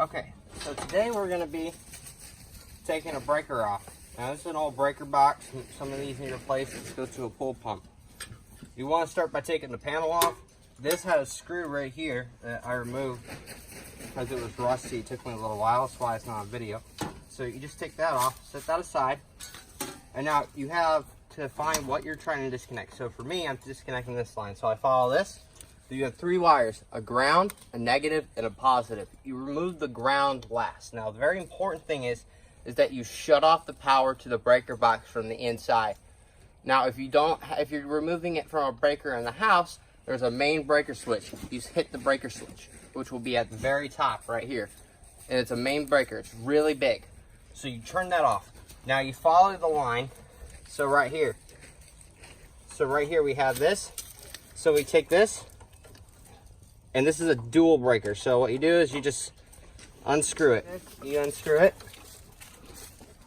Okay, so today we're going to be taking a breaker off. Now this is an old breaker box. Some of these need replaced. This goes to a pool pump. You want to start by taking the panel off. This has a screw right here that I removed because it was rusty. It took me a little while, that's why it's not on video. So you just take that off, set that aside, and now you have to find what you're trying to disconnect. So for me, I'm disconnecting this line. So I follow this. So you have 3 wires, a ground, a negative, and a positive. You remove the ground last. Now the very important thing is that you shut off the power to the breaker box from the inside. Now if you're removing it from a breaker in the house, there's a main breaker switch. You just hit the breaker switch, which will be at the very top right here. And it's a main breaker, it's really big. So you turn that off. Now you follow the line. So right here we have this. So we take this, and this is a dual breaker. So what you do is you just unscrew it. You unscrew it,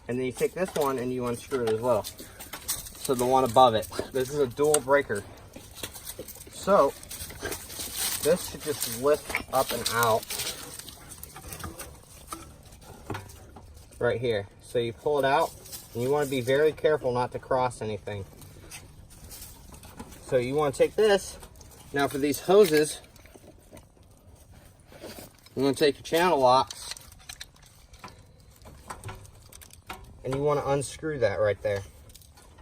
and then you take this one and you unscrew it as well. So the one above it. This is a dual breaker. So this should just lift up and out right here. So you pull it out, and you want to be very careful not to cross anything. So you want to take this. Now for these hoses, you want to take your channel locks, and you want to unscrew that right there.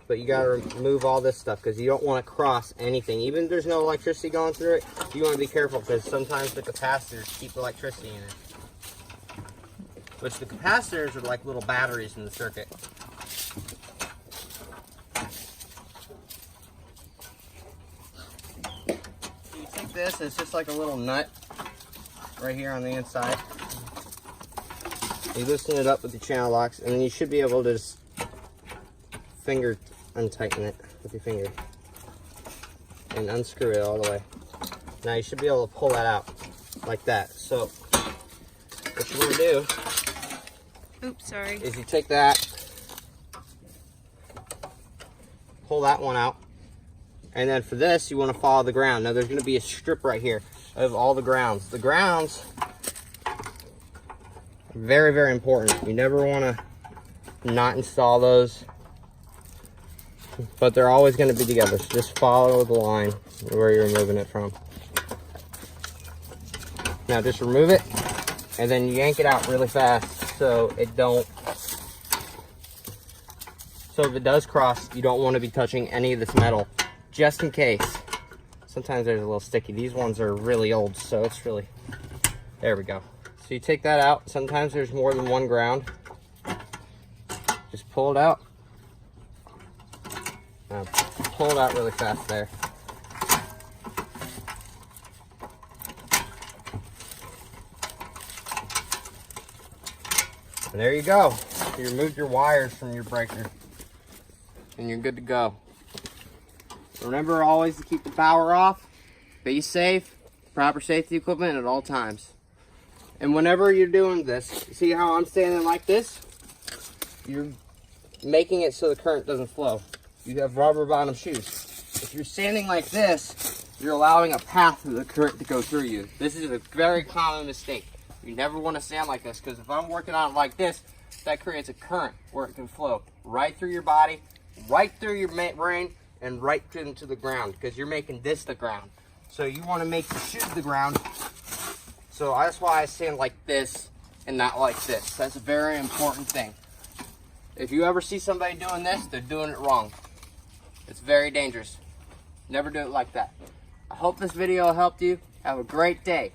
But you got to remove all this stuff because you don't want to cross anything. Even if there's no electricity going through it, you want to be careful because sometimes the capacitors keep electricity in it. Which the capacitors are like little batteries in the circuit. You take this, and it's just like a little nut right here on the inside. You loosen it up with the channel locks, and then you should be able to just untighten it with your finger and unscrew it all the way. Now you should be able to pull that out like that. So what you want to do, oops, sorry, is you take that, pull that one out, and then for this you want to follow the ground. Now there's going to be a strip right here of all the grounds. The grounds are very, very important. You never want to not install those, but they're always going to be together. So just follow the line where you're removing it from. Now just remove it, and then you yank it out really fast so it don't. So if it does cross, you don't want to be touching any of this metal, just in case. Sometimes there's a little sticky. These ones are really old, so it's really, there we go. So you take that out. Sometimes there's more than one ground. Just pull it out. Pull it out really fast there. And there you go. You removed your wires from your breaker, and you're good to go. Remember always to keep the power off, be safe, proper safety equipment at all times. And whenever you're doing this, see how I'm standing like this? You're making it so the current doesn't flow. You have rubber bottom shoes. If you're standing like this, you're allowing a path for the current to go through you. This is a very common mistake. You never want to stand like this, because if I'm working on it like this, that creates a current where it can flow right through your body, right through your brain, and right into the ground, because you're making this the ground. So you want to make the shoes the ground. So that's why I stand like this and not like this. That's a very important thing. If you ever see somebody doing this, they're doing it wrong. It's very dangerous. Never do it like that. I hope this video helped you. Have a great day.